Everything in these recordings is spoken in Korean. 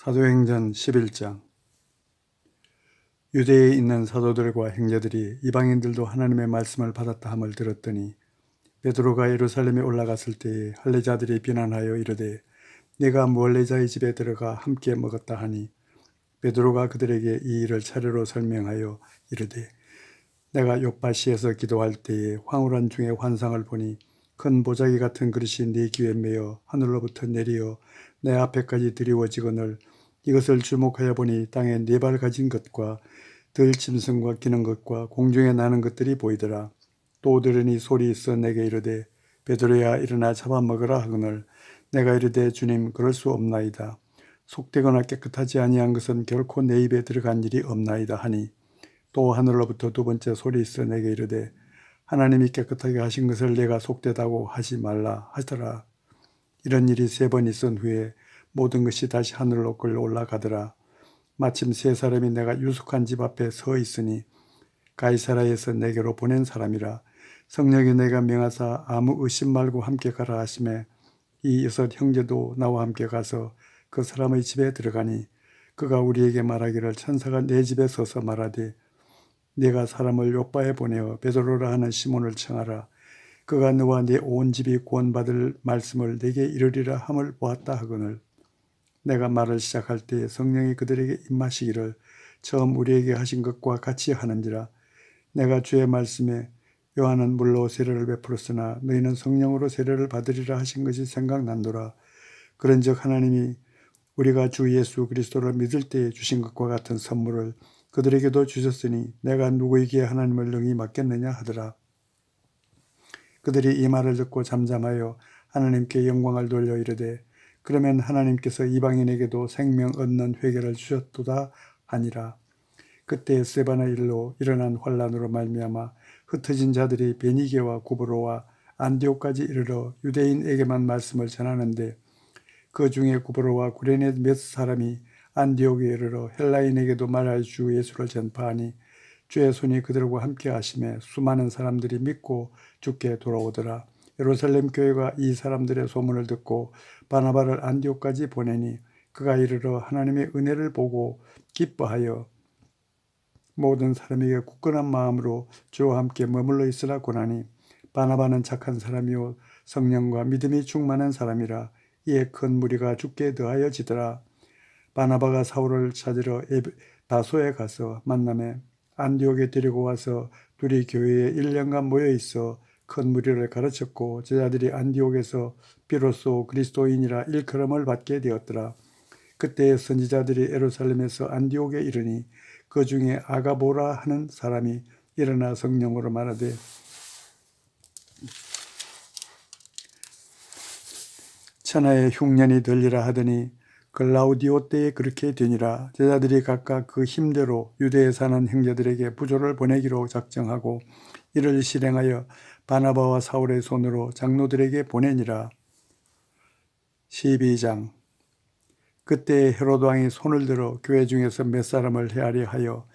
사도행전 11장. 유대에 있는 사도들과 형제들이 이방인들도 하나님의 말씀을 받았다 함을 들었더니 베드로가 예루살렘에 올라갔을 때에 할례자들이 비난하여 이르되 네가 무할례자의 집에 들어가 함께 먹었다 하니 베드로가 그들에게 이 일을 차례로 설명하여 이르되 내가 욥바시에서 기도할 때에 황홀한 중에 환상을 보니 큰 보자기 같은 그릇이 네 귀에 매어 하늘로부터 내리어 내 앞에까지 드리워지거늘 이것을 주목하여 보니 땅에 네 발 가진 것과 들 짐승과 기는 것과 공중에 나는 것들이 보이더라. 또 들으니 소리 있어 내게 이르되 베드로야 일어나 잡아먹으라 하거늘 내가 이르되 주님 그럴 수 없나이다. 속되거나 깨끗하지 아니한 것은 결코 내 입에 들어간 일이 없나이다 하니 또 하늘로부터 두 번째 소리 있어 내게 이르되 하나님이 깨끗하게 하신 것을 내가 속되다고 하지 말라 하더라. 이런 일이 3번 있은 후에 모든 것이 다시 하늘로 끌려 올라가더라. 마침 3사람이 내가 유숙한 집 앞에 서 있으니 가이사라에서 내게로 보낸 사람이라. 성령이 내가 명하사 아무 의심 말고 함께 가라 하심에 이 6 형제도 나와 함께 가서 그 사람의 집에 들어가니 그가 우리에게 말하기를 천사가 내 집에 서서 말하되 네가 사람을 욥바에 보내어 베드로라 하는 시몬을 청하라. 그가 너와 네 온 집이 구원받을 말씀을 내게 이르리라 함을 보았다 하거늘 내가 말을 시작할 때 성령이 그들에게 임하시기를 처음 우리에게 하신 것과 같이 하는지라. 내가 주의 말씀에 요한은 물로 세례를 베풀었으나 너희는 성령으로 세례를 받으리라 하신 것이 생각난도라. 그런즉 하나님이 우리가 주 예수 그리스도를 믿을 때에 주신 것과 같은 선물을 그들에게도 주셨으니 내가 누구에게 하나님을 능히 맡겠느냐 하더라. 그들이 이 말을 듣고 잠잠하여 하나님께 영광을 돌려 이르되 그러면 하나님께서 이방인에게도 생명 얻는 회개를 주셨도다 하니라. 그때 스데반의 일로 일어난 환란으로 말미암아 흩어진 자들이 베니게와 구브로와 안디옥까지 이르러 유대인에게만 말씀을 전하는데 그 중에 구브로와 구레네 몇 사람이 안디옥에 이르러 헬라인에게도 말하여 주 예수를 전파하니 주의 손이 그들과 함께 하심에 수많은 사람들이 믿고 주께 돌아오더라. 예루살렘 교회가 이 사람들의 소문을 듣고 바나바를 안디옥까지 보내니 그가 이르러 하나님의 은혜를 보고 기뻐하여 모든 사람에게 굳건한 마음으로 주와 함께 머물러 있으라 권하니 바나바는 착한 사람이요 성령과 믿음이 충만한 사람이라. 이에 큰 무리가 주께 더하여 지더라. 바나바가 사울을 찾으러 다소에 가서 만남에 안디옥에 데리고 와서 둘이 교회에 1년간 모여 있어 큰 무리를 가르쳤고 제자들이 안디옥에서 비로소 그리스도인이라 일컬음을 받게 되었더라. 그때 선지자들이 예루살렘에서 안디옥에 이르니 그 중에 아가보라 하는 사람이 일어나 성령으로 말하되 천하의 흉년이 들리라 하더니 글라우디오 때에 그렇게 되니라. 제자들이 각각 그 힘대로 유대에 사는 형제들에게 부조를 보내기로 작정하고 이를 실행하여 바나바와 사울의 손으로 장로들에게 보내니라. 12장. 그때 헤롯 왕이 손을 들어 교회 중에서 몇 사람을 헤아려 하여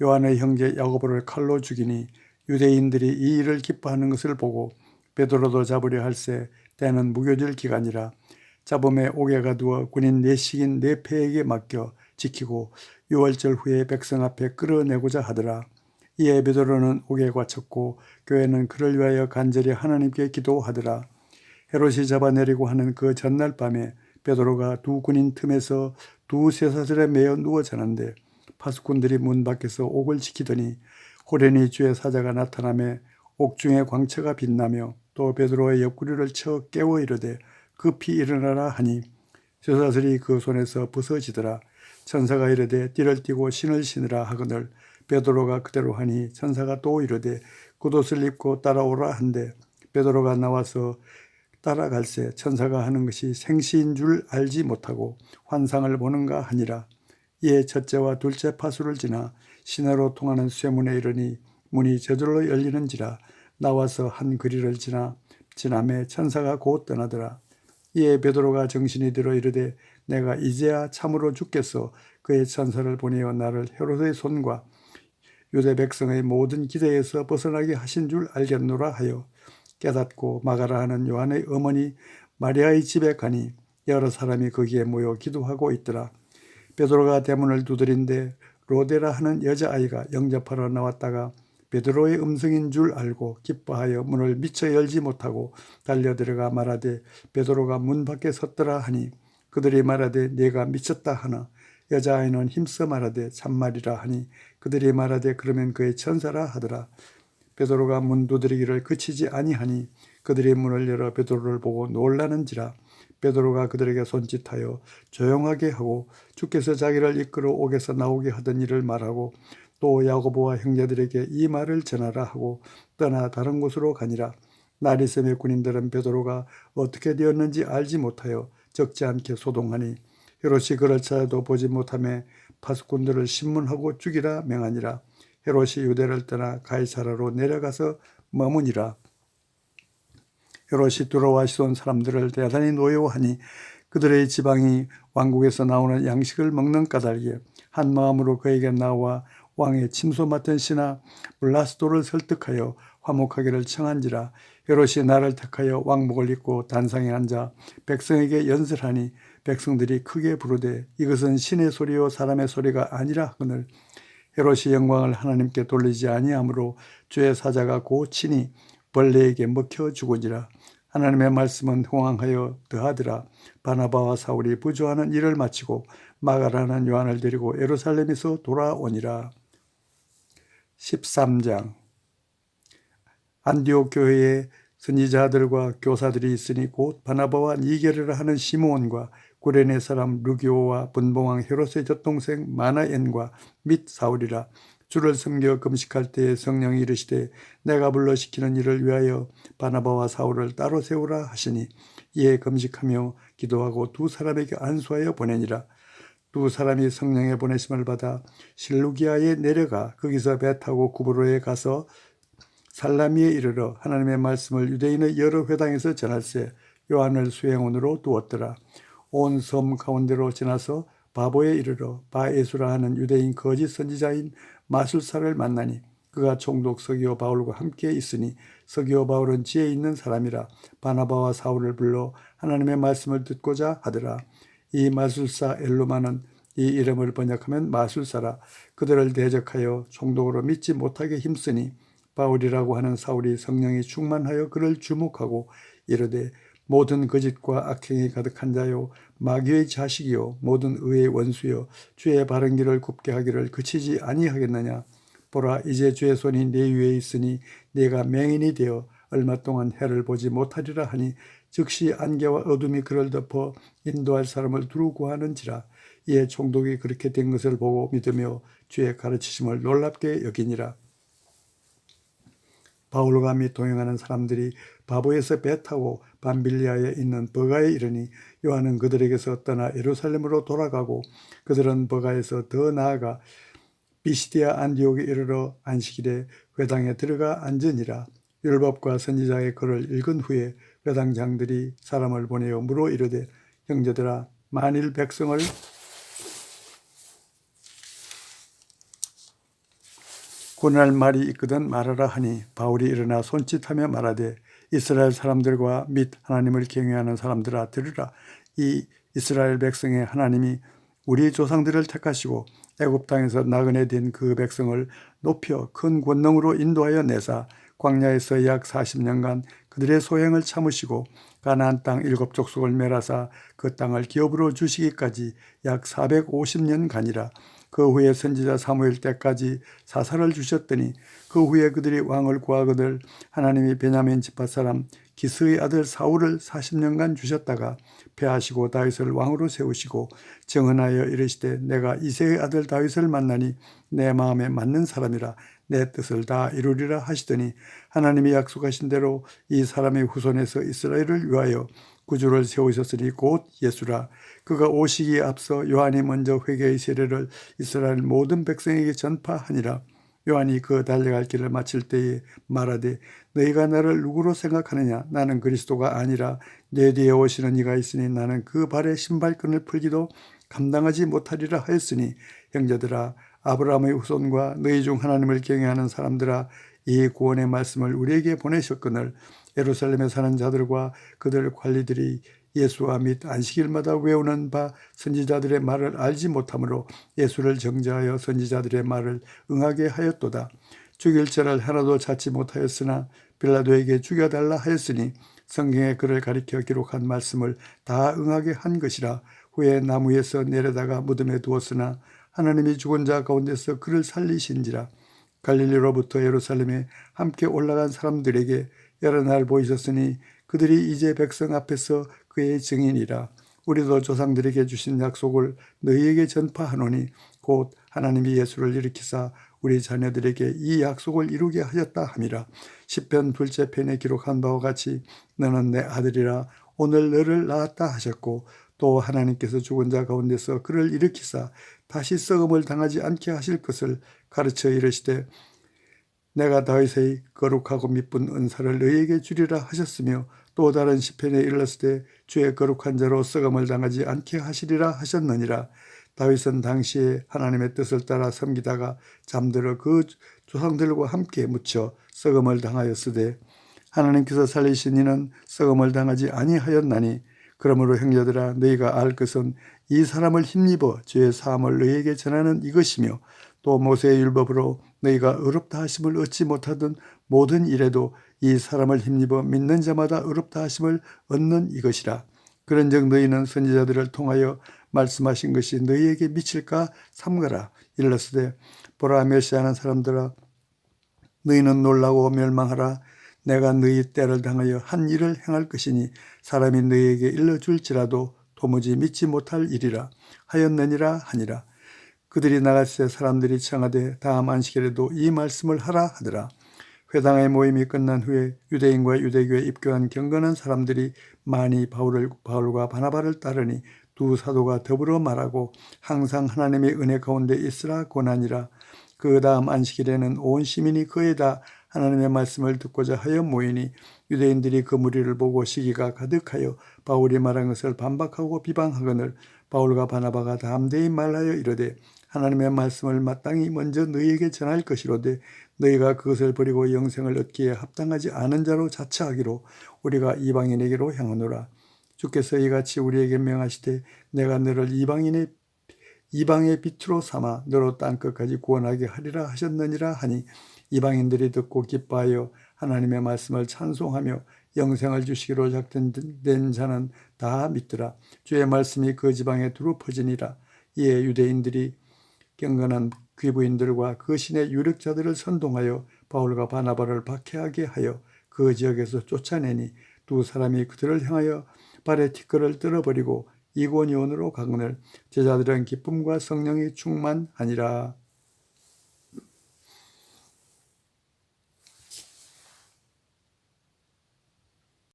요한의 형제 야고보를 칼로 죽이니 유대인들이 이 일을 기뻐하는 것을 보고 베드로도 잡으려 할세 때는 무교절 기간이라. 잡음에 옥에 가두어 군인 4씩인 4패에게 맡겨 지키고 6월절 후에 백성 앞에 끌어내고자 하더라. 이에 베드로는 옥에 갇혔고 교회는 그를 위하여 간절히 하나님께 기도하더라. 헤롯이 잡아내리고 하는 그 전날 밤에 베드로가 두 군인 틈에서 두 쇠사슬에 매어 누워 자는데 파수꾼들이 문 밖에서 옥을 지키더니 호련히 주의 사자가 나타나며 옥중에 광채가 빛나며 또 베드로의 옆구리를 쳐 깨워 이르되 급히 일어나라 하니 쇠사슬이 그 손에서 부서지더라. 천사가 이르되 띠를 띠고 신을 신으라 하거늘 베드로가 그대로 하니 천사가 또 이르되 굿옷을 입고 따라오라 한데 베드로가 나와서 따라갈새 천사가 하는 것이 생시인 줄 알지 못하고 환상을 보는가 하니라. 이에 첫째와 둘째 파수를 지나 시내로 통하는 쇠문에 이르니 문이 저절로 열리는지라. 나와서 한 거리를 지나매 천사가 곧 떠나더라. 이에 베드로가 정신이 들어 이르되 내가 이제야 참으로 죽겠소. 그의 천사를 보내어 나를 헤롯의 손과 유대 백성의 모든 기대에서 벗어나게 하신 줄 알겠노라 하여 깨닫고 마가라 하는 요한의 어머니 마리아의 집에 가니 여러 사람이 거기에 모여 기도하고 있더라. 베드로가 대문을 두드린데 로데라 하는 여자아이가 영접하러 나왔다가 베드로의 음성인 줄 알고 기뻐하여 문을 미처 열지 못하고 달려들어가 말하되 베드로가 문 밖에 섰더라 하니 그들이 말하되 네가 미쳤다 하나 여자아이는 힘써 말하되 참말이라 하니 그들이 말하되 그러면 그의 천사라 하더라. 베드로가 문 두드리기를 그치지 아니하니 그들이 문을 열어 베드로를 보고 놀라는지라. 베드로가 그들에게 손짓하여 조용하게 하고 주께서 자기를 이끌어 옥에서 나오게 하던 일을 말하고 또 야고보와 형제들에게 이 말을 전하라 하고 떠나 다른 곳으로 가니라. 나리섬의 군인들은 베드로가 어떻게 되었는지 알지 못하여 적지 않게 소동하니 헤롯이 그를 찾아도 보지 못하며 파수꾼들을 신문하고 죽이라 명하니라. 헤롯이 유대를 떠나 가이사라로 내려가서 머무니라. 헤롯이 두로와 시돈 사람들을 대단히 노여워하니 그들의 지방이 왕국에서 나오는 양식을 먹는 까닭에 한 마음으로 그에게 나와 왕의 침소 맡은 신하 블라스도를 설득하여 화목하기를 청한지라. 헤롯이 나를 택하여 왕복을 입고 단상에 앉아 백성에게 연설하니 백성들이 크게 부르되 이것은 신의 소리요 사람의 소리가 아니라 하거늘 헤롯이 영광을 하나님께 돌리지 아니하므로 주의 사자가 곧 친히 벌레에게 먹혀 죽으니라. 하나님의 말씀은 흥왕하여 더하더라. 바나바와 사울이 부조하는 일을 마치고 마가라는 요한을 데리고 예루살렘에서 돌아오니라. 13장. 안디옥 교회에 선지자들과 교사들이 있으니 곧 바나바와 니게르라 하는 시므온과 구레네 사람 루기오와 분봉왕 헤롯의 젖동생 마나엔과 및 사울이라. 주를 섬겨 금식할 때에 성령이 이르시되 내가 불러 시키는 일을 위하여 바나바와 사울을 따로 세우라 하시니 이에 금식하며 기도하고 두 사람에게 안수하여 보내니라. 두 사람이 성령의 보내심을 받아 실루기아에 내려가 거기서 배 타고 구브로에 가서 살라미에 이르러 하나님의 말씀을 유대인의 여러 회당에서 전할세 요한을 수행원으로 두었더라. 온 섬 가운데로 지나서 바보에 이르러 바에수라 하는 유대인 거짓 선지자인 마술사를 만나니 그가 총독 서기오 바울과 함께 있으니 서기오 바울은 지혜 있는 사람이라. 바나바와 사울을 불러 하나님의 말씀을 듣고자 하더라. 이 마술사 엘루마는 이 이름을 번역하면 마술사라. 그들을 대적하여 총독으로 믿지 못하게 힘쓰니 바울이라고 하는 사울이 성령이 충만하여 그를 주목하고 이르되 모든 거짓과 악행이 가득한 자요 마귀의 자식이요 모든 의의 원수요 주의 바른 길을 굽게 하기를 그치지 아니하겠느냐. 보라 이제 주의 손이 네 위에 있으니 네가 맹인이 되어 얼마 동안 해를 보지 못하리라 하니 즉시 안개와 어둠이 그를 덮어 인도할 사람을 두루 구하는지라. 이에 총독이 그렇게 된 것을 보고 믿으며 주의 가르치심을 놀랍게 여기니라. 바울과 및 동행하는 사람들이 바보에서 배 타고 밤빌리아에 있는 버가에 이르니 요한은 그들에게서 떠나 예루살렘으로 돌아가고 그들은 버가에서 더 나아가 비시디아 안디옥에 이르러 안식일에 회당에 들어가 앉으니라. 율법과 선지자의 글을 읽은 후에 회당장들이 사람을 보내어 물어 이르되 형제들아 만일 백성을 고난할 말이 있거든 말하라 하니 바울이 일어나 손짓하며 말하되 이스라엘 사람들과 및 하나님을 경외하는 사람들아 들으라. 이 이스라엘 백성의 하나님이 우리 조상들을 택하시고 애굽 땅에서 나그네 된 그 백성을 높여 큰 권능으로 인도하여 내사 광야에서 약 40년간 그들의 소행을 참으시고 가나안 땅 7족속을 멸하사 그 땅을 기업으로 주시기까지 약 450년간이라. 그 후에 선지자 사무엘 때까지 사사를 주셨더니 그 후에 그들이 왕을 구하거늘 하나님이 베냐민 지파 사람 기스의 아들 사울을 40년간 주셨다가 패하시고 다윗을 왕으로 세우시고 정언하여 이르시되 내가 이새의 아들 다윗을 만나니 내 마음에 맞는 사람이라 내 뜻을 다 이루리라 하시더니 하나님이 약속하신 대로 이 사람의 후손에서 이스라엘을 위하여 구주를 세우셨으니 곧 예수라. 그가 오시기에 앞서 요한이 먼저 회개의 세례를 이스라엘 모든 백성에게 전파하니라. 요한이 그 달려갈 길을 마칠 때에 말하되 너희가 나를 누구로 생각하느냐. 나는 그리스도가 아니라 내 뒤에 오시는 이가 있으니 나는 그 발에 신발끈을 풀기도 감당하지 못하리라 하였으니 형제들아 아브라함의 후손과 너희 중 하나님을 경외하는 사람들아 이 구원의 말씀을 우리에게 보내셨거늘 예루살렘에 사는 자들과 그들 관리들이 예수와 및 안식일마다 외우는 바 선지자들의 말을 알지 못하므로 예수를 정죄하여 선지자들의 말을 응하게 하였도다. 죽일 죄를 하나도 찾지 못하였으나 빌라도에게 죽여달라 하였으니 성경에 그를 가리켜 기록한 말씀을 다 응하게 한 것이라. 후에 나무에서 내려다가 무덤에 두었으나 하나님이 죽은 자 가운데서 그를 살리신지라. 갈릴리로부터 예루살렘에 함께 올라간 사람들에게 여러 날 보이셨으니 그들이 이제 백성 앞에서 그의 증인이라. 우리도 조상들에게 주신 약속을 너희에게 전파하노니 곧 하나님이 예수를 일으키사 우리 자녀들에게 이 약속을 이루게 하셨다 함이라. 시편 둘째 편에 기록한 바와 같이 너는 내 아들이라 오늘 너를 낳았다 하셨고, 또 하나님께서 죽은 자 가운데서 그를 일으키사 다시 썩음을 당하지 않게 하실 것을 가르쳐 이르시되 내가 다윗의 거룩하고 미쁜 은사를 너희에게 주리라 하셨으며, 또 다른 시편에 일렀을 때 주의 거룩한 자로 썩음을 당하지 않게 하시리라 하셨느니라. 다윗은 당시에 하나님의 뜻을 따라 섬기다가 잠들어 그 조상들과 함께 묻혀 썩음을 당하였으되 하나님께서 살리신 이는 썩음을 당하지 아니하였나니, 그러므로 형제들아 너희가 알 것은 이 사람을 힘입어 죄의 사함을 너희에게 전하는 이것이며, 또 모세의 율법으로 너희가 의롭다 하심을 얻지 못하던 모든 일에도 이 사람을 힘입어 믿는 자마다 의롭다 하심을 얻는 이것이라. 그런즉 너희는 선지자들을 통하여 말씀하신 것이 너희에게 미칠까 삼가라. 일렀으되 보라 멸시하는 사람들아 너희는 놀라고 멸망하라. 내가 너희 때를 당하여 한 일을 행할 것이니 사람이 너희에게 일러줄지라도 도무지 믿지 못할 일이라 하였느니라 하니라. 그들이 나갔을 때 사람들이 청하되 다음 안식일에도 이 말씀을 하라 하더라. 회당의 모임이 끝난 후에 유대인과 유대교에 입교한 경건한 사람들이 많이 바울과 바나바를 따르니 두 사도가 더불어 말하고 항상 하나님의 은혜 가운데 있으라 권하니라. 그 다음 안식일에는 온 시민이 거의 다 하나님의 말씀을 듣고자 하여 모이니 유대인들이 그 무리를 보고 시기가 가득하여 바울이 말한 것을 반박하고 비방하거늘 바울과 바나바가 담대히 말하여 이르되 하나님의 말씀을 마땅히 먼저 너희에게 전할 것이로되 너희가 그것을 버리고 영생을 얻기에 합당하지 않은 자로 자처하기로 우리가 이방인에게로 향하노라. 주께서 이같이 우리에게 명하시되 내가 너를 이방의 빛으로 삼아 너로 땅끝까지 구원하게 하리라 하셨느니라 하니, 이방인들이 듣고 기뻐하여 하나님의 말씀을 찬송하며 영생을 주시기로 작정된 자는 다 믿더라. 주의 말씀이 그 지방에 두루 퍼지니라. 이에 유대인들이 경건한 귀부인들과 그 신의 유력자들을 선동하여 바울과 바나바를 박해하게 하여 그 지역에서 쫓아내니 두 사람이 그들을 향하여 발에 티끌을 떨어버리고 이고니온으로 가거늘 제자들은 기쁨과 성령이 충만하니라.